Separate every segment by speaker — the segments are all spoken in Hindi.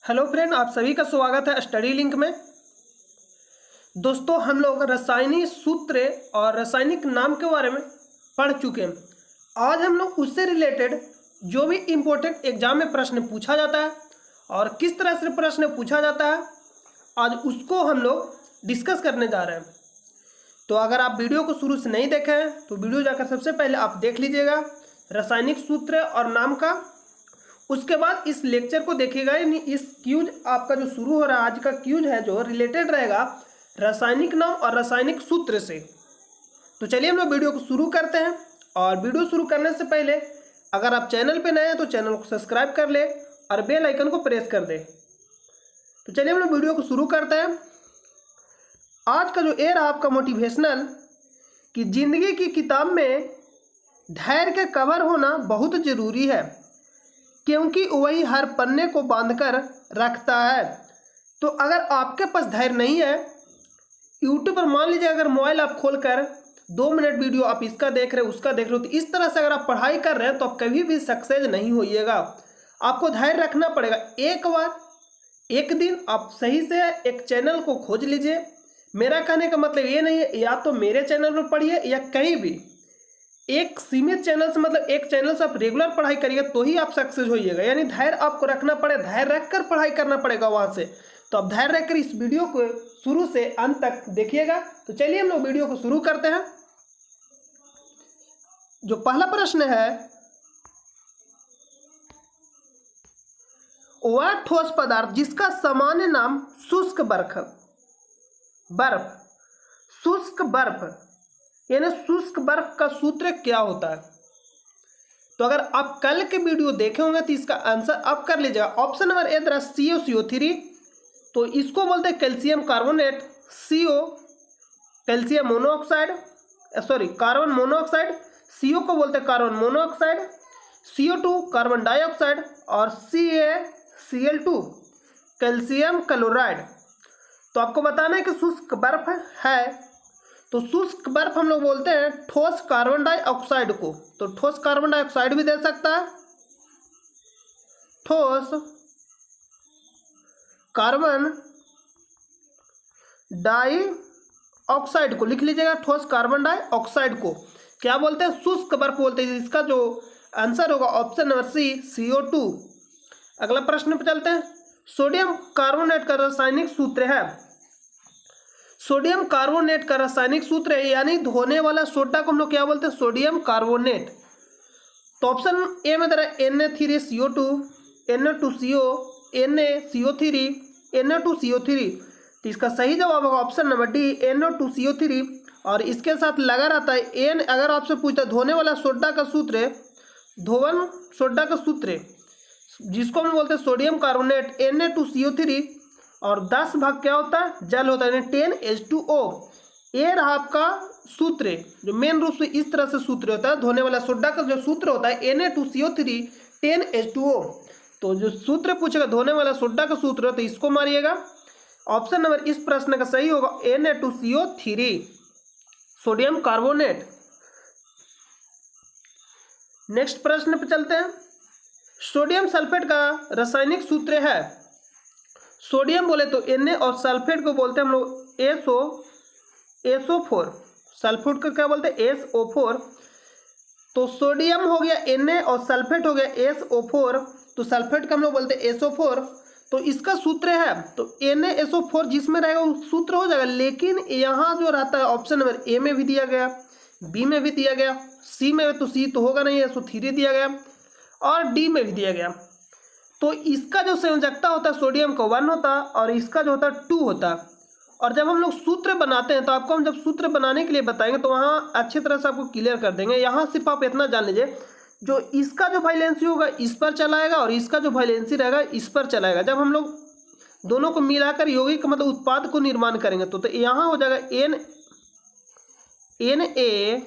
Speaker 1: हेलो फ्रेंड, आप सभी का स्वागत है स्टडी लिंक में। दोस्तों, हम लोग रासायनिक सूत्र और रासायनिक नाम के बारे में पढ़ चुके हैं। आज हम लोग उससे रिलेटेड जो भी इम्पोर्टेंट एग्जाम में प्रश्न पूछा जाता है और किस तरह से प्रश्न पूछा जाता है, आज उसको हम लोग डिस्कस करने जा रहे हैं। तो अगर आप वीडियो को शुरू से नहीं देखे हैं तो वीडियो जाकर सबसे पहले आप देख लीजिएगा रासायनिक सूत्र और नाम का। उसके बाद इस लेक्चर को देखिएगा, यानी इस क्यूज आपका जो शुरू हो रहा है, आज का क्यूज है जो रिलेटेड रहेगा रासायनिक नाम और रासायनिक सूत्र से। तो चलिए हम लोग वीडियो को शुरू करते हैं। और वीडियो शुरू करने से पहले अगर आप चैनल पे नए हैं तो चैनल को सब्सक्राइब कर ले और बेल आइकन को प्रेस कर दे। तो चलिए हम लोग वीडियो को शुरू करते हैं। आज का जो ए रहा आपका मोटिवेशनल कि जिंदगी की किताब में धैर्य के कवर होना बहुत जरूरी है, क्योंकि वही हर पन्ने को बांधकर रखता है। तो अगर आपके पास धैर्य नहीं है, यूट्यूब पर मान लीजिए अगर मोबाइल आप खोलकर 2 मिनट वीडियो आप इसका देख रहे हो उसका देख रहे हो, तो इस तरह से अगर आप पढ़ाई कर रहे हैं तो आप कभी भी सक्सेस नहीं होइएगा। आपको धैर्य रखना पड़ेगा। एक बार एक दिन आप सही से एक चैनल को खोज लीजिए। मेरा कहने का मतलब ये नहीं है या तो मेरे चैनल पर पढ़िए या कहीं भी एक सीमित चैनल से, मतलब एक चैनल से आप रेगुलर पढ़ाई करिएगा तो ही आप सक्सेस होइएगा। यानी धैर्य आपको रखना पड़ेगा, धैर्य रखकर पढ़ाई करना पड़ेगा वहां से। तो आप धैर्य रखकर इस वीडियो को शुरू से अंत तक देखिएगा। तो चलिए हम लोग वीडियो को शुरू करते हैं। जो पहला प्रश्न है, वह ठोस पदार्थ जिसका सामान्य नाम शुष्क बर्फ शुष्क बर्फ यानी शुष्क बर्फ का सूत्र क्या होता है? तो अगर आप कल के वीडियो देखे होंगे तो इसका आंसर आप कर लीजिएगा। ऑप्शन नंबर ए तरह COCO3, तो इसको बोलते हैं calcium carbonate. CO calcium monoxide, carbon monoxide. CO को बोलते हैं carbon monoxide. CO2 carbon dioxide और CaCl2 कैल्शियम क्लोराइड। तो आपको बताना है कि शुष्क बर्फ है, तो शुष्क बर्फ हम लोग बोलते हैं ठोस कार्बन डाइऑक्साइड को। तो ठोस कार्बन डाइऑक्साइड भी दे सकता है, ठोस कार्बन डाइऑक्साइड को लिख लीजिएगा। ठोस कार्बन डाइऑक्साइड को क्या बोलते हैं? शुष्क बर्फ बोलते हैं। इसका जो आंसर होगा ऑप्शन नंबर C CO2। अगला प्रश्न पे चलते हैं। सोडियम कार्बोनेट का रासायनिक सूत्र है। सोडियम कार्बोनेट का रासायनिक सूत्र है, यानी धोने वाला सोडा को हम लोग क्या बोलते हैं? Sodium carbonate. तो ऑप्शन ए में दे रहा है Na3CO2, Na2CO, NaCO3, Na2CO3। तो इसका सही जवाब होगा ऑप्शन नंबर डी NO2CO3। और इसके साथ लगा रहता है N। अगर आपसे पूछता है धोने वाला सोडा का सूत्र, धोवन सोडा का सूत्र जिसको हम बोलते हैं सोडियम कार्बोनेट Na2CO3, और 10 भाग क्या होता है? जल होता है, 10H2O। ये रहा आपका सूत्र जो मेन रूप से इस तरह से सूत्र होता है। धोने वाला सोडा का जो सूत्र होता है Na2CO3 10H2O। तो जो सूत्र पूछेगा धोने वाला सोडा का सूत्र तो इसको मारिएगा। ऑप्शन नंबर इस प्रश्न का सही होगा Na2CO3 सोडियम कार्बोनेट। नेक्स्ट प्रश्न पे चलते हैं। सोडियम सल्फेट का रासायनिक सूत्र है। सोडियम बोले तो Na और सल्फेट को बोलते हैं हम लोग SO4। सल्फेट को क्या बोलते हैं? SO4। तो सोडियम हो गया Na और सल्फेट हो गया SO4, तो सल्फेट का हम लोग बोलते हैं SO4। तो इसका सूत्र है तो NaSO4 जिसमें रहेगा वो सूत्र हो जाएगा। लेकिन यहाँ जो रहता है ऑप्शन नंबर ए में भी दिया गया, बी में भी दिया गया, सी में तो सी तो होगा नहीं, SO3 दिया गया, और डी में भी दिया गया। तो इसका जो संयोजकता होता है सोडियम का 1 होता है और इसका जो होता है 2 होता है। और जब हम लोग सूत्र बनाते हैं तो आपको हम जब सूत्र बनाने के लिए बताएंगे तो वहाँ अच्छी तरह से आपको क्लियर कर देंगे। यहाँ सिर्फ आप इतना जान लीजिए, जो इसका जो वैलेंसी होगा इस पर चलाएगा और इसका जो वैलेंसी रहेगा इस पर चलाएगा। जब हम लोग दोनों को मिलाकर यौगिक का मतलब उत्पाद को निर्माण करेंगे तो यहाँ हो जाएगा Na2,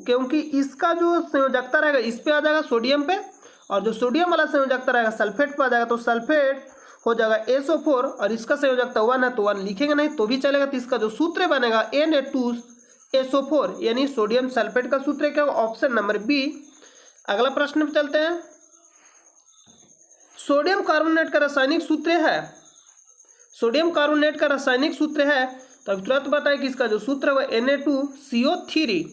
Speaker 1: क्योंकि इसका जो संयोजकता रहेगा इस पे आ जाएगा सोडियम पे, और जो सोडियम वाला संयोजकता रहेगा सल्फेट पे आ जाएगा। तो सल्फेट हो जाएगा SO4 और इसका संयोजकता 1 है तो 1 लिखेंगे नहीं तो भी चलेगा। तो इसका जो सूत्र बनेगा Na2SO4 यानी सोडियम सल्फेट का सूत्र क्या होगा? Option number B. अगला प्रश्न पे चलते हैं। सोडियम कार्बोनेट का रासायनिक सूत्र है, सोडियम कार्बोनेट का रासायनिक सूत्र है, तो अब तुरंत बताए कि इसका जो सूत्र है वह Na2CO3।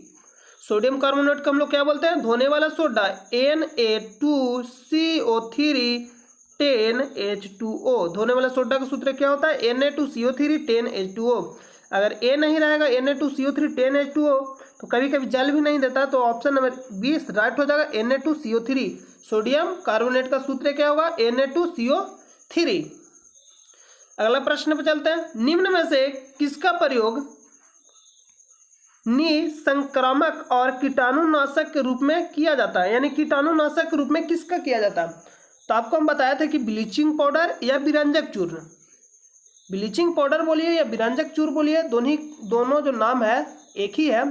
Speaker 1: सोडियम कार्बोनेट को हम लोग क्या बोलते हैं, धोने वाला सोडा, Na2CO3 10H2O। धोने वाला सोडा का सूत्र क्या होता है, Na2CO3 10H2O। अगर A नहीं रहेगा Na2CO3 10H2O तो कभी कभी जल भी नहीं देता, तो ऑप्शन नंबर 20 राइट हो जाएगा, Na2CO3। सोडियम कार्बोनेट का सूत्र क्या होगा, Na2CO3। अगला प्रश्न पर चलते हैं, निम्न में से किसका प्रयोग निसंक्रामक और कीटाणुनाशक के रूप में किया जाता है, यानी कीटाणुनाशक के रूप में किसका किया जाता है। तो आपको हम बताया था कि ब्लीचिंग पाउडर या विरंजक चूर्ण, ब्लीचिंग पाउडर बोलिए या विरंजक चूर्ण बोलिए, दोनों जो नाम है एक ही है,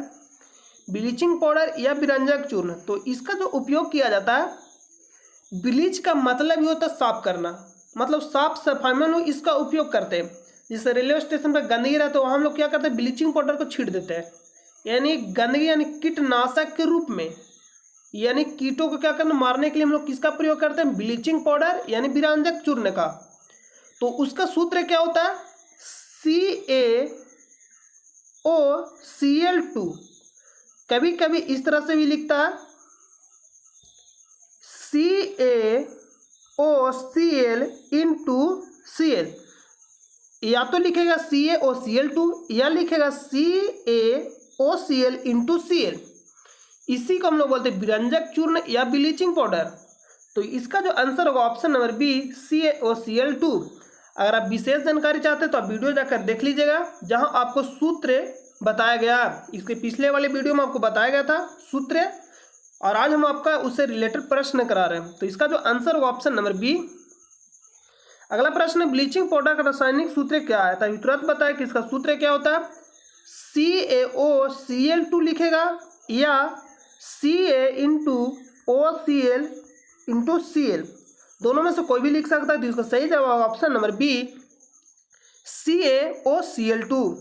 Speaker 1: ब्लीचिंग पाउडर या विरंजक चूर्ण। तो इसका जो उपयोग किया जाता है, ब्लीच का मतलब ही होता है साफ करना, मतलब साफ सफाई में लोग इसका उपयोग करते हैं। जैसे रेलवे स्टेशन पर गंदगी रहती है तो वहाँ हम लोग क्या करते हैं, ब्लीचिंग पाउडर को छीट देते हैं, यानी गंदगी यानी कीटनाशक के रूप में, यानी कीटों को क्या करना, मारने के लिए हम लोग किसका प्रयोग करते हैं, ब्लीचिंग पाउडर यानी विरंजक चूर्ण का। तो उसका सूत्र क्या होता है, CaOCl2। कभी कभी इस तरह से भी लिखता है CaOCl/Cl, या तो लिखेगा CaOCl2 या लिखेगा CaOCl/Cl। इसी को हम लोग बोलते हैं विरंजक चूर्ण या ब्लीचिंग पाउडर। तो इसका जो आंसर होगा ऑप्शन नंबर बी, CaOCl2। अगर आप विशेष जानकारी चाहते हैं तो आप वीडियो जाकर देख लीजिएगा, जहां आपको सूत्र बताया गया, इसके पिछले वाले वीडियो में आपको बताया गया था सूत्र, और आज हम आपका उससे रिलेटेड प्रश्न करा रहे हैं। तो इसका जो आंसर होगा ऑप्शन नंबर बी। अगला प्रश्न, ब्लीचिंग पाउडर का रासायनिक सूत्र क्या है, तो तुरंत बताया कि इसका सूत्र क्या होता है, CaOCl2 लिखेगा या Ca/OCl/Cl, दोनों में से कोई भी लिख सकता है। तो इसका सही जवाब option number B, CaOCl2,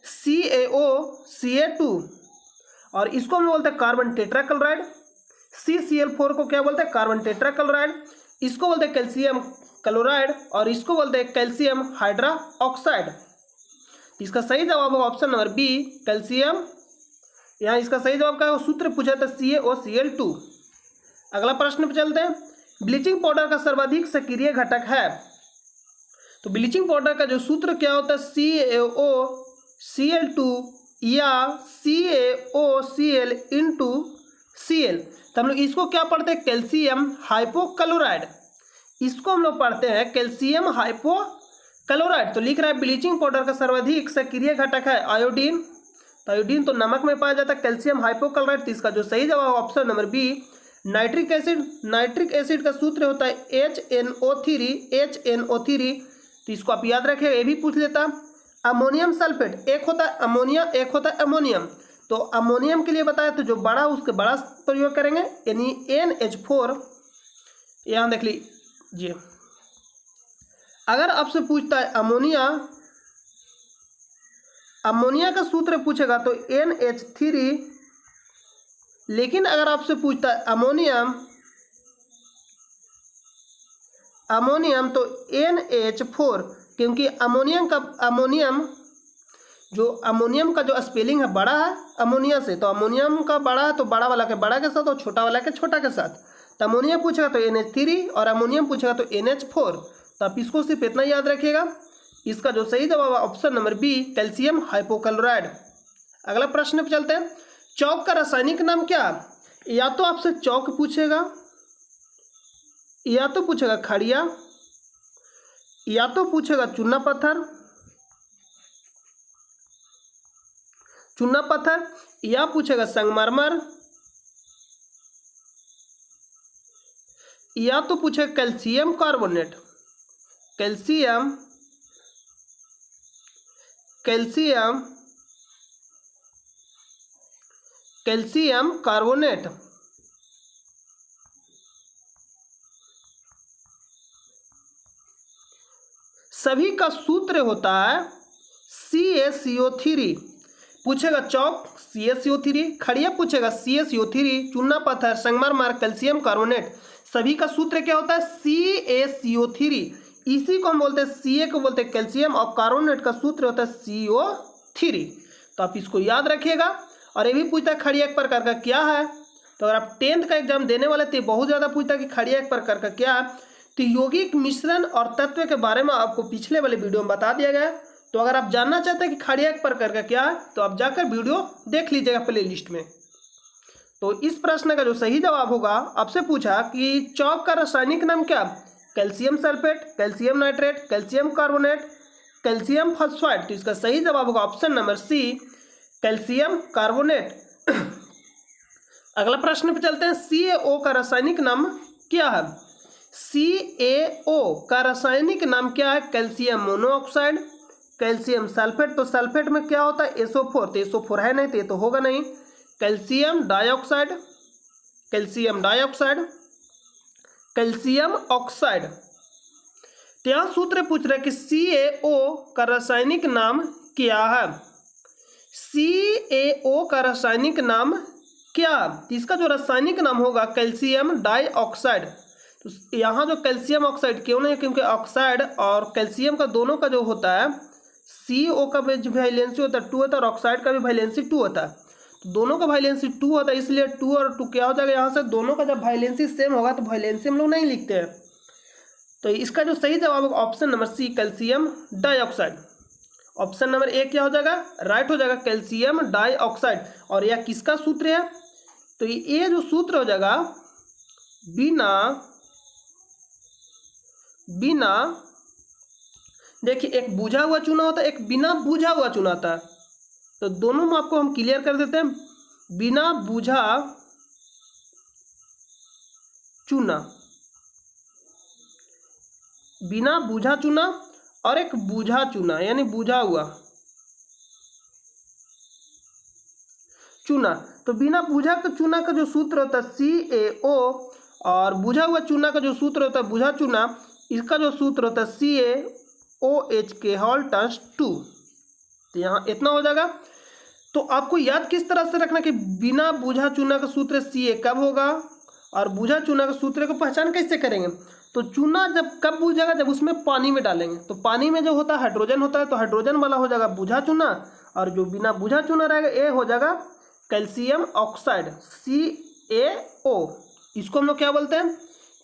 Speaker 1: CaOCl2। और इसको हम बोलते हैं कार्बन टेट्राक्लोराइड। CCl4 को क्या बोलते हैं, कार्बन टेट्राक्लोराइड। इसको बोलते हैं कैल्शियम क्लोराइड, और इसको बोलते हैं कैल्शियम हाइड्रोक्साइड। इसका सही जवाब होगा ऑप्शन नंबर बी, कैल्शियम। यहाँ इसका सही जवाब का सूत्र पूछा था CaOCl2। अगला प्रश्न पे चलते हैं, ब्लीचिंग पाउडर का सर्वाधिक सक्रिय घटक है। तो ब्लीचिंग पाउडर का जो सूत्र क्या होता है, CaOCl2 या CaOCl/Cl। तो हम लोग इसको क्या पढ़ते हैं, कैल्शियम हाइपोक्लोराइड। इसको हम लोग पढ़ते हैं कैल्शियम हाइपोक्लोराइड। तो लिख रहा है ब्लीचिंग पाउडर का सर्वाधिक सक्रिय घटक है आयोडीन। तो आयोडीन तो नमक में पाया जाता है, कैल्शियम हाइपोक्लोराइड। तो इसका जो सही जवाब option number B, nitric acid. Nitric acid का सूत्र होता है HNO3। तो इसको आप याद रखें, ये भी पूछ लेता। अमोनियम सल्फेट, एक होता है अमोनिया, एक होता है अमोनियम। तो अमोनियम के लिए बताया तो जो बड़ा उसके बड़ा प्रयोग करेंगे, यानी NH4। यहाँ देख लीजिए, अगर आपसे पूछता है अमोनिया, अमोनिया का सूत्र पूछेगा तो NH3, लेकिन अगर आपसे पूछता है अमोनियम, अमोनियम तो NH4, क्योंकि अमोनियम का जो स्पेलिंग है बड़ा है अमोनिया से, तो अमोनियम का बड़ा है तो बड़ा वाला के बड़ा के साथ और छोटा वाला के छोटा के साथ। तो अमोनिया पूछेगा तो NH3 और अमोनियम पूछेगा तो NH4। तो आप इसको सिर्फ इतना याद रखिएगा। इसका जो सही जवाब है option number B, calcium hypochloride. अगला प्रश्न पे चलते हैं, चौक का रासायनिक नाम क्या। या तो आपसे चौक पूछेगा, या तो पूछेगा खड़िया, या तो पूछेगा चूना पत्थर, या पूछेगा संगमरमर, या तो पूछेगा कैल्शियम कार्बोनेट, कैल्शियम कार्बोनेट। सभी का सूत्र होता है CaCO3। पूछेगा चौक CaCO3, खड़िया पूछेगा CaCO3, चूना पत्थर, संगमरमर, कैल्शियम कार्बोनेट, सभी का सूत्र क्या होता है CaCO3। इसी को हम बोलते हैं Ca को बोलते हैं कैल्शियम और कार्बोनेट का सूत्र होता है CO3। तो आप इसको याद रखिएगा। और ये भी पूछता है खड़िया एक प्रकार का क्या है। तो अगर आप 10th का एग्जाम देने वाले थे बहुत ज़्यादा पूछता है कि खड़िया एक प्रकार का क्या है। तो यौगिक मिश्रण और तत्व के बारे में आपको पिछले वाले वीडियो में बता दिया गया है। तो अगर आप जानना चाहते हैं कि खड़िया एक प्रकार का क्या है तो आप जाकर वीडियो देख लीजिएगा प्ले लिस्ट में। तो इस प्रश्न का जो सही जवाब होगा, आपसे पूछा कि चौक का रासायनिक नाम क्या, calcium sulphate, calcium nitrate, calcium carbonate, calcium phosphide. तो इसका सही जवाब होगा option number C, calcium carbonate. अगला प्रश्न पे चलते हैं। CaO का रासायनिक नाम क्या है। CaO का रासायनिक नाम क्या है, कैल्शियम मोनोऑक्साइड, कैल्शियम सल्फेट। तो सल्फेट में क्या होता है SO4, तो SO4 है नहीं तो ये तो होगा नहीं। Calcium dioxide, calcium dioxide, calcium oxide. तो यहाँ सूत्र पूछ रहे हैं कि CaO का रासायनिक नाम क्या है। CaO का रासायनिक नाम क्या, तो इसका जो रासायनिक नाम होगा कैल्शियम डाइऑक्साइड। तो यहाँ जो कैल्शियम ऑक्साइड क्यों नहीं, क्योंकि ऑक्साइड और कैल्शियम का दोनों का जो होता है CO का भी वैलेंसी होता है 2 होता है और ऑक्साइड का भी वैलेंसी 2 होता है। तो दोनों का वैलेंसी 2 होता है, इसलिए 2 और 2 क्या हो जाएगा, यहाँ से दोनों का जब वैलेंसी सेम होगा तो वैलेंसी हम लोग नहीं लिखते हैं। तो इसका जो सही जवाब होगा option number C, calcium dioxide. Option number A क्या हो जाएगा, राइट हो जाएगा, कैल्शियम डाइऑक्साइड। और यह किसका सूत्र है, तो ये जो सूत्र हो जाएगा बिना देखिए एक बुझा हुआ चूना होता है, एक बिना बुझा हुआ चूना होता है। तो दोनों में आपको हम क्लियर कर देते हैं। बिना बुझा चूना, बिना बुझा चूना और एक बुझा चूना यानी बुझा हुआ चूना। तो बिना बुझा का चूना का जो सूत्र होता है CaO और बुझा हुआ चूना का जो सूत्र होता है बुझा चूना, इसका जो सूत्र होता है CaOH के होल टाइम्स 2। तो यहाँ इतना हो जाएगा। तो आपको याद किस तरह से रखना कि बिना बुझा चूना का सूत्र Ca कब होगा और बुझा चूना का सूत्र को पहचान कैसे करेंगे। तो चूना जब कब बुझेगा, जब उसमें पानी में डालेंगे। तो पानी में जो होता है हाइड्रोजन होता है, तो हाइड्रोजन वाला हो जाएगा बुझा चूना और जो बिना बुझा चूना रहेगा ये हो जाएगा कैल्शियम ऑक्साइड CaO। इसको हम लोग क्या बोलते हैं,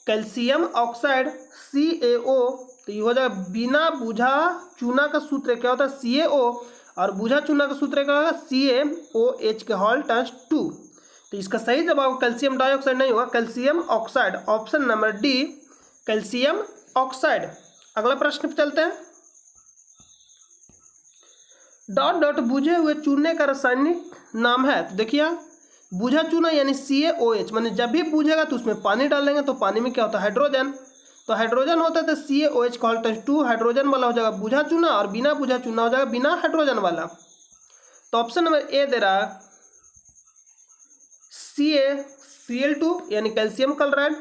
Speaker 1: कैल्शियम ऑक्साइड CaO। तो ये हो जाएगा बिना बुझा चूना का सूत्र क्या होता है CaO और बुझा चूना का सूत्र क्या होगा CaOH के होल टाइम्स 2। तो इसका सही जवाब कैल्शियम डाइऑक्साइड नहीं होगा, calcium oxide. Option number D, calcium oxide. अगला प्रश्न पे चलते हैं। डॉट डॉट बुझे हुए चूने का रासायनिक नाम है। तो देखिए बुझा चूना यानी CaOH, माने जब भी बुझेगा तो उसमें पानी डालेंगे तो पानी में क्या होता है हाइड्रोजन। तो हाइड्रोजन होता है तो CaOH का होल टाइम्स 2, हाइड्रोजन वाला हो जाएगा बुझा चूना और बिना बुझा चूना हो जाएगा बिना हाइड्रोजन वाला। तो ऑप्शन नंबर ए दे रहा है CaCl2 यानी कैल्शियम क्लोराइड।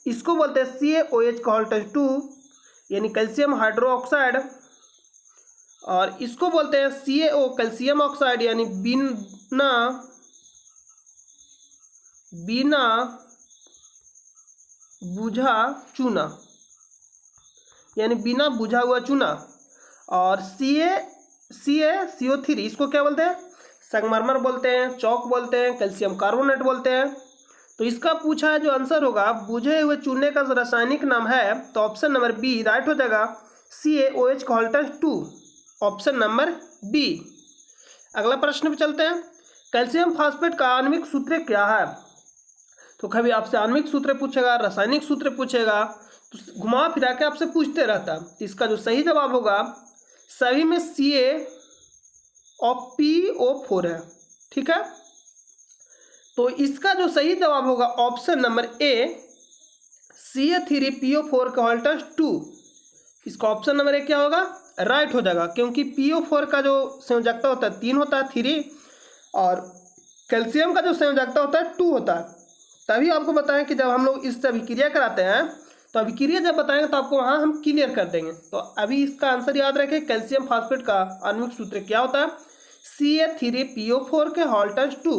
Speaker 1: इसको बोलते हैं CaOH का होल टाइम्स 2 यानी कैल्शियम हाइड्रोक्साइड। और इसको बोलते हैं CaO कैल्शियम ऑक्साइड यानी बिना बुझा चूना यानी बिना बुझा हुआ चूना। और CaCO3 इसको क्या बोलते हैं, संगमरमर बोलते हैं, चौक बोलते हैं, कैल्शियम कार्बोनेट बोलते हैं। तो इसका पूछा है जो आंसर होगा बुझे हुए चूने का रासायनिक नाम है, तो ऑप्शन नंबर बी राइट हो जाएगा, CaOH का whole times 2, option number B. अगला प्रश्न पे चलते हैं। कैल्शियम फास्फेट का आणविक सूत्र क्या है। तो कभी आपसे आणविक सूत्र पूछेगा, रासायनिक सूत्र पूछेगा, तो घुमा फिरा के आपसे पूछते रहता। तो इसका जो सही जवाब होगा सभी में Ca और PO4 है, ठीक है। तो इसका जो सही जवाब होगा ऑप्शन नंबर ए, Ca3PO4 का होल टाइम्स 2। इसका ऑप्शन नंबर ए क्या होगा, राइट हो जाएगा, क्योंकि PO4 का जो संयोजकता होता है 3 होता है 3 और कैल्शियम का जो संयोजकता होता है 2 होता है। तभी आपको बताएं कि जब हम लोग इससे अभिक्रिया कराते हैं तो अभिक्रिया जब बताएंगे तो आपको वहाँ हम क्लियर कर देंगे। तो अभी इसका आंसर याद रखें, कैल्शियम फास्फेट का आणविक सूत्र क्या होता है CA3PO4 के हॉल्टस 2।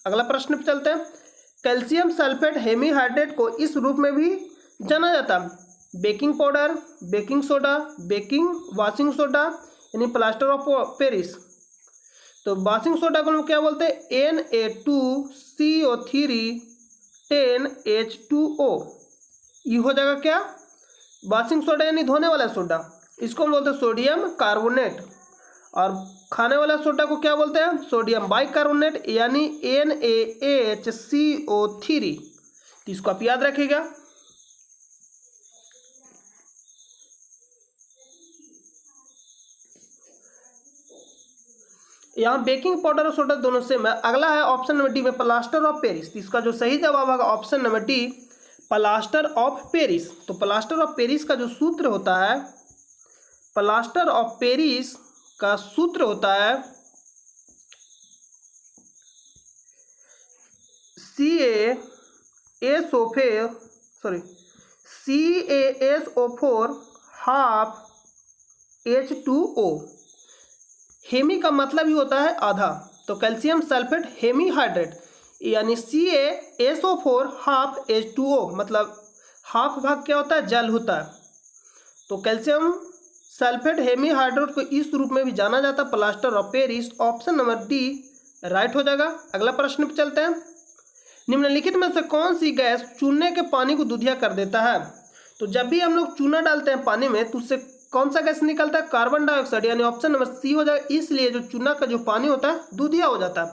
Speaker 1: अगला प्रश्न पे चलते हैं। कैल्शियम सल्फेट हेमीहाइड्रेट को इस रूप में भी जाना जाता है, baking powder, baking soda, baking washing soda यानी प्लास्टर ऑफ पेरिस। तो वॉशिंग सोडा को हम क्या बोलते हैं? Na2CO3 10H2O। ये हो जाएगा क्या? वॉशिंग सोडा यानी धोने वाला सोडा, इसको हम बोलते हैं सोडियम कार्बोनेट। और खाने वाला सोडा को क्या बोलते हैं? सोडियम बाइकार्बोनेट यानी NaHCO3। तो इसको आप याद रखिएगा। यहाँ बेकिंग पाउडर और सोडा दोनों सेम है। अगला है ऑप्शन नंबर डी में प्लास्टर ऑफ पेरिस। तो इसका जो सही जवाब होगा option number D, plaster of Paris. तो प्लास्टर ऑफ पेरिस का जो सूत्र होता है, प्लास्टर ऑफ पेरिस का सूत्र होता है CaSO4 हाफ H2O। हेमी का मतलब ही होता है आधा, तो कैल्शियम सल्फेट हेमीहाइड्रेट यानी CaSO4 हाफ H2O, मतलब हाफ भाग क्या होता है? जल होता है। तो कैल्शियम सल्फेट हेमीहाइड्रेट को इस रूप में भी जाना जाता है, plaster of Paris. Option number D right हो जाएगा। अगला प्रश्न पे चलते हैं। निम्नलिखित में से कौन सी गैस चूने के पानी को दूधिया कर देता है? तो जब भी हम लोग चूना डालते हैं पानी में तो उससे कौन सा गैस निकलता है? कार्बन डाइऑक्साइड, यानी ऑप्शन नंबर सी हो जाएगा। इसलिए जो चूना का जो पानी होता है दूधिया हो जाता है।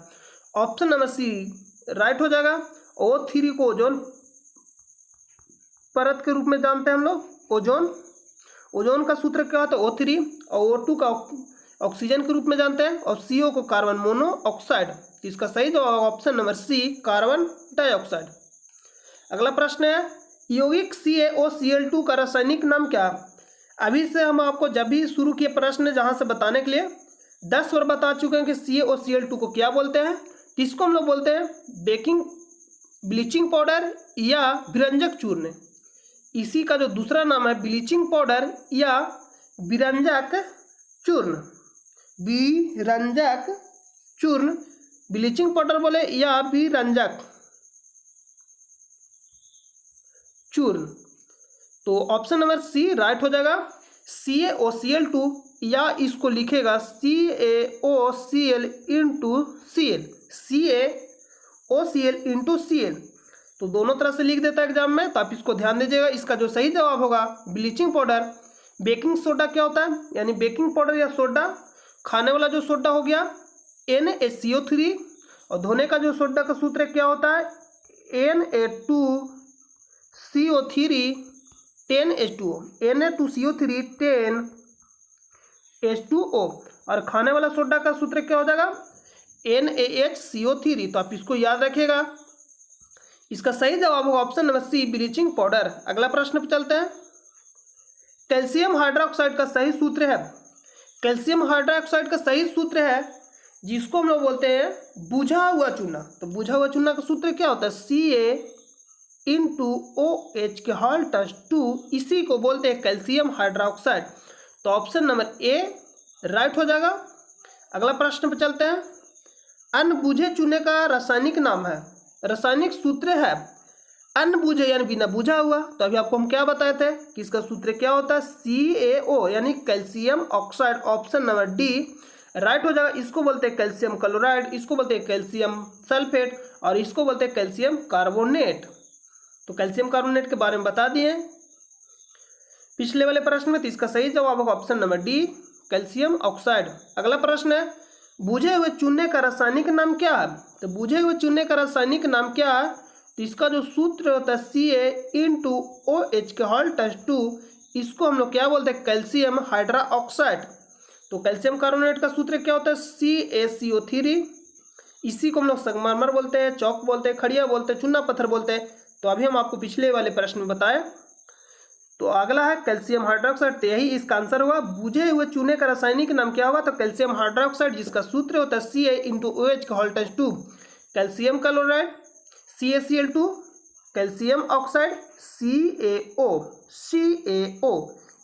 Speaker 1: ऑप्शन नंबर सी राइट हो जाएगा। O3 को ओजोन परत के रूप में जानते हैं हम लोग। ओजोन का सूत्र क्या होता है? O3। और O2 का ऑक्सीजन के रूप में जानते हैं, और CO को कार्बन मोनोऑक्साइड। इसका सही जवाब option number C, carbon dioxide. अगला प्रश्न है, यौगिक CaOCl2 का रासायनिक नाम क्या है? अभी से हम आपको जब भी शुरू किए प्रश्न जहां से बताने के लिए 10 बार बता चुके हैं कि CaOCl2 को क्या बोलते हैं। तो इसको हम लोग बोलते हैं ब्लीचिंग पाउडर या विरंजक चूर्ण। इसी का जो दूसरा नाम है ब्लीचिंग पाउडर या विरंजक चूर्ण। ब्लीचिंग पाउडर बोले या विरंजक चूर्ण। तो ऑप्शन नंबर सी राइट हो जाएगा। CaOCl2 या इसको लिखेगा CaOCl इंटू Cl। तो दोनों तरह से लिख देता है एग्जाम में, तो आप इसको ध्यान दीजिएगा। इसका जो सही जवाब होगा ब्लीचिंग पाउडर। बेकिंग सोडा क्या होता है? यानी बेकिंग पाउडर या सोडा, खाने वाला जो सोडा हो गया NaCO3, और धोने का जो सोडा का सूत्र क्या होता है? Na2CO3 10H2O। Na2CO3 10H2O। और खाने वाला सोडा का सूत्र क्या हो जाएगा? NaHCO3। तो आप इसको याद रखिएगा। इसका सही जवाब होगा option number C, bleaching powder. अगला प्रश्न पे चलते हैं। कैल्शियम हाइड्रोक्साइड का सही सूत्र है, कैल्शियम हाइड्रोक्साइड का सही सूत्र है जिसको हम लोग बोलते हैं बुझा हुआ चूना। तो बुझा हुआ चूना का सूत्र क्या होता है? CaOH के हॉल्टस 2, इसी को बोलते हैं कैल्शियम हाइड्रोक्साइड। तो ऑप्शन नंबर ए राइट हो जाएगा। अगला प्रश्न पे चलते हैं। अनबुझे चूने का रासायनिक नाम है, रासायनिक सूत्र है अनबुझे यानी बिना बुझा हुआ। तो अभी आपको हम क्या बताए थे कि इसका सूत्र क्या होता है? CaO यानी calcium oxide. Option number D right हो जाएगा। इसको बोलते हैं कैल्शियम क्लोराइड, इसको बोलते हैं कैल्शियम सल्फेट, और इसको बोलते हैं कैल्शियम कार्बोनेट। तो कैल्शियम कार्बोनेट के बारे में बता दिए पिछले वाले प्रश्न में। तो इसका सही जवाब होगा option number D, calcium oxide. अगला प्रश्न है, बुझे हुए चूने का रासायनिक नाम क्या है? तो बुझे हुए चूने का रासायनिक नाम क्या है? तो इसका जो सूत्र होता है CaOH के हॉल्टस 2, इसको हम लोग क्या बोलते हैं? Calcium hydroxide. तो कैल्शियम कार्बोनेट का सूत्र क्या होता है? CaCO3। इसी को हम लोग संगमरमर बोलते हैं, चौक बोलते हैं, खड़िया बोलते हैं, चूना पत्थर बोलते हैं। तो अभी हम आपको पिछले वाले प्रश्न में बताए। तो अगला है कैल्शियम हाइड्रोक्साइड। तो यही इसका आंसर हुआ। बुझे हुए चूने का रासायनिक नाम क्या होगा? तो कैल्शियम हाइड्रोक्साइड, जिसका सूत्र होता है CaOH का हॉल्टस 2, calcium chloride, CaCl2, calcium oxide, CaO।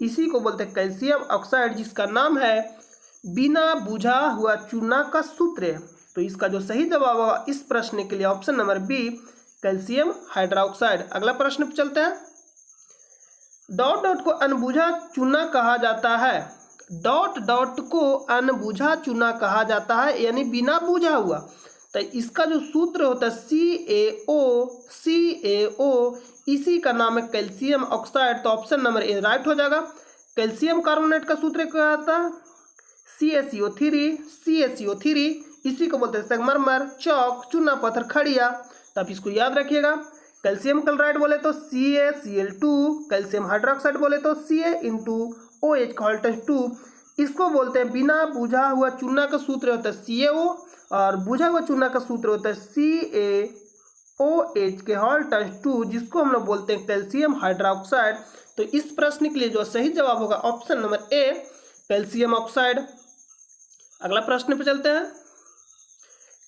Speaker 1: इसी को बोलते हैं कैल्शियम ऑक्साइड, जिसका नाम है बिना बुझा हुआ चूना का सूत्र है। तो इसका जो सही जवाब होगा इस प्रश्न के लिए option number B, calcium hydroxide. अगला प्रश्न पे चलते हैं। डॉट डॉट को अनबुझा चूना कहा जाता है। डॉट डॉट को अनबुझा चूना कहा जाता है, यानी बिना बुझा हुआ। तो इसका जो सूत्र होता है CaO, इसी का नाम है कैल्शियम ऑक्साइड। तो ऑप्शन नंबर ए राइट हो जाएगा। कैल्शियम कार्बोनेट का सूत्र क्या आता है? CaCO3, इसी को बोलते हैं संगमरमर, चौक, चूना पत्थर, खड़िया। तो आप इसको याद रखिएगा। कैल्शियम क्लोराइड बोले तो CaCl2, कैल्शियम हाइड्रोक्साइड बोले तो CaOH2। इसको बोलते हैं बिना बुझा हुआ चूना का सूत्र होता है CaO, और बुझा हुआ चूना का सूत्र होता है CaOH2, जिसको हम लोग बोलते हैं कैल्शियम हाइड्रोक्साइड। तो इस प्रश्न के लिए जो सही जवाब होगा ऑप्शन नंबर ए, कैल्शियम ऑक्साइड। अगला प्रश्न पे चलते हैं।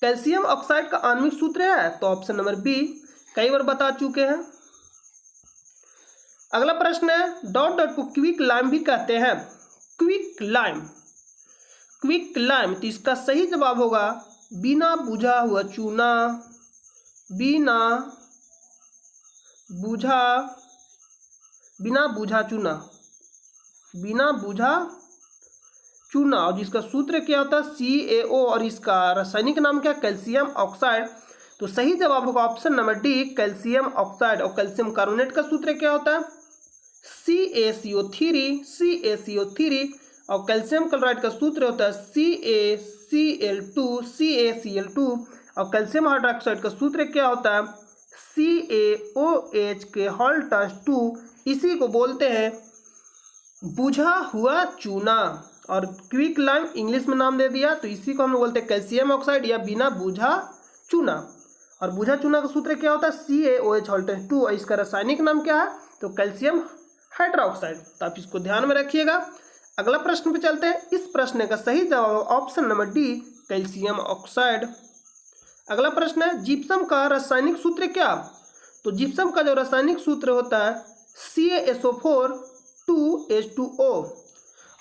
Speaker 1: कैल्शियम ऑक्साइड का आणविक सूत्र है, तो ऑप्शन नंबर बी, कई बार बता चुके हैं। अगला प्रश्न है, डॉट डॉट को क्विक लाइम भी कहते हैं। Quick lime, quick lime. तो इसका सही जवाब होगा बिना बुझा हुआ चूना, बिना बुझा चूना, और जिसका सूत्र क्या होता है CaO, और इसका रासायनिक नाम क्या, कैल्शियम ऑक्साइड। तो सही जवाब होगा option number D, calcium oxide. और कैल्शियम कार्बोनेट का सूत्र क्या होता है CaCO3, और कैल्शियम क्लोराइड का सूत्र होता है CaCl2, और कैल्शियम हाइड्रोक्साइड का सूत्र क्या होता है CaOH2। इसी को बोलते हैं बुझा हुआ चूना, और क्विक लाइम इंग्लिश में नाम दे दिया। तो इसी को हम बोलते हैं कैल्शियम ऑक्साइड या बिना बुझा चूना। और बुझा चूना का सूत्र क्या होता है CaOH2, और इसका रासायनिक नाम क्या है, तो कैल्शियम हाइड्रोक्साइड। तो आप इसको ध्यान में रखिएगा। अगला प्रश्न पे चलते हैं। इस प्रश्न का सही जवाब option number D, calcium oxide. अगला प्रश्न है, जिप्सम का रासायनिक सूत्र क्या। तो जिप्सम का जो रासायनिक सूत्र होता है CaSO4 2H2O।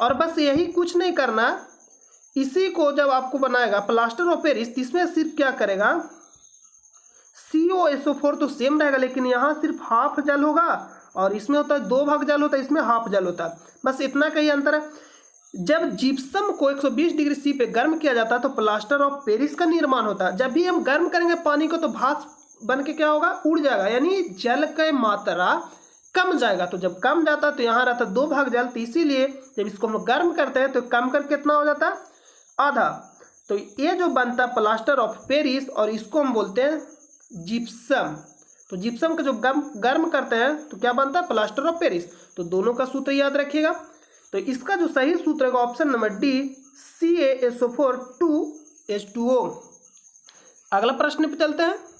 Speaker 1: और बस यही कुछ नहीं करना, इसी को जब आपको बनाएगा प्लास्टर ऑफ पेरिस, इसमें सिर्फ क्या करेगा COSO4 तो सेम रहेगा, लेकिन यहाँ सिर्फ हाफ जल होगा, और इसमें होता है 2 भाग जल होता है, इसमें हाफ जल होता है। बस इतना का ही अंतर है। जब जिप्सम को 120 डिग्री C पे गर्म किया जाता है तो प्लास्टर ऑफ पेरिस का निर्माण होता है। जब भी हम गर्म करेंगे पानी को तो भाप बन के क्या होगा, उड़ जाएगा, यानी जल की मात्रा कम जाएगा। तो जब कम जाता है तो यहाँ रहता है 2 भाग जल, तो इसीलिए जब इसको हम लोग गर्म करते हैं तो कम करके कितना हो जाता है, आधा। तो ये जो बनता है प्लास्टर ऑफ पेरिस, और इसको हम बोलते हैं जिप्सम। तो जिप्सम का जो गर्म करते हैं तो क्या बनता है, प्लास्टर ऑफ पेरिस। तो दोनों का सूत्र याद रखिएगा। तो इसका जो सही सूत्र है option number D, CaSO4 2H2O। अगला प्रश्न पे चलते हैं।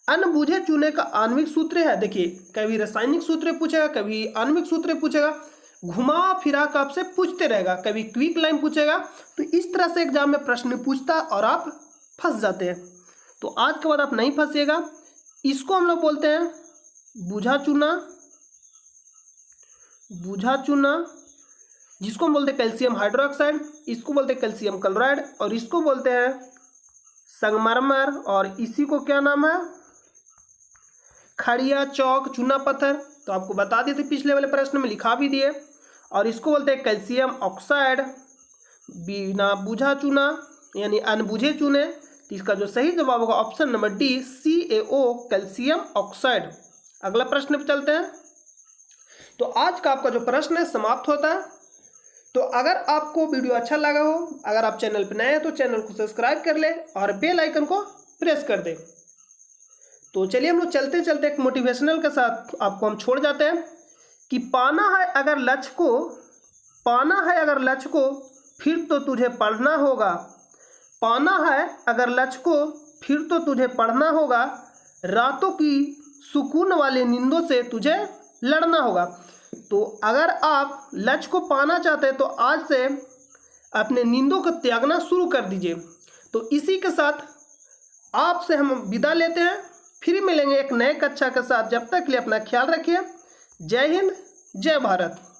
Speaker 1: अनबुझे चूने का आणविक सूत्र है। देखिए, कभी रासायनिक सूत्र पूछेगा, कभी आणविक सूत्र पूछेगा, घुमा फिरा कर आपसे पूछते रहेगा, कभी क्विक लाइम पूछेगा। तो इस तरह से एग्जाम में प्रश्न पूछता और आप फंस जाते हैं। तो आज के बाद आप नहीं फंसिएगा। इसको हम लोग बोलते हैं बुझा चूना, जिसको हम बोलते हैं कैल्शियम हाइड्रोक्साइड, इसको बोलते हैं कैल्शियम क्लोराइड, और इसको बोलते हैं संगमरमर, और इसी को क्या नाम है, खड़िया, चौक, चूना पत्थर। तो आपको बता दिए थे पिछले वाले प्रश्न में, लिखा भी दिए। और इसको बोलते हैं कैल्शियम ऑक्साइड, बिना बुझा चूना यानी अनबुझे चूने। तो इसका जो सही जवाब होगा option number D, CaO, calcium oxide. अगला प्रश्न पे चलते हैं। तो आज का आपका जो प्रश्न है समाप्त होता है। तो अगर आपको वीडियो अच्छा लगा हो, अगर आप चैनल पर नए हैं तो चैनल को सब्सक्राइब कर ले और बेल आइकन को प्रेस कर दे। तो चलिए हम लोग चलते चलते एक मोटिवेशनल के साथ आपको हम छोड़ जाते हैं कि पाना है अगर लक्ष्य को फिर तो तुझे पढ़ना होगा। पाना है अगर लक्ष्य को फिर तो तुझे पढ़ना होगा। रातों की सुकून वाली नींदों से तुझे लड़ना होगा। तो अगर आप लक्ष्य को पाना चाहते हैं तो आज से अपने नींदों को त्यागना शुरू कर दीजिए। तो इसी के साथ आपसे हम विदा लेते हैं, फिर मिलेंगे एक नए कक्षा के साथ। जब तक के लिए अपना ख्याल रखिए। जय हिंद, जय भारत।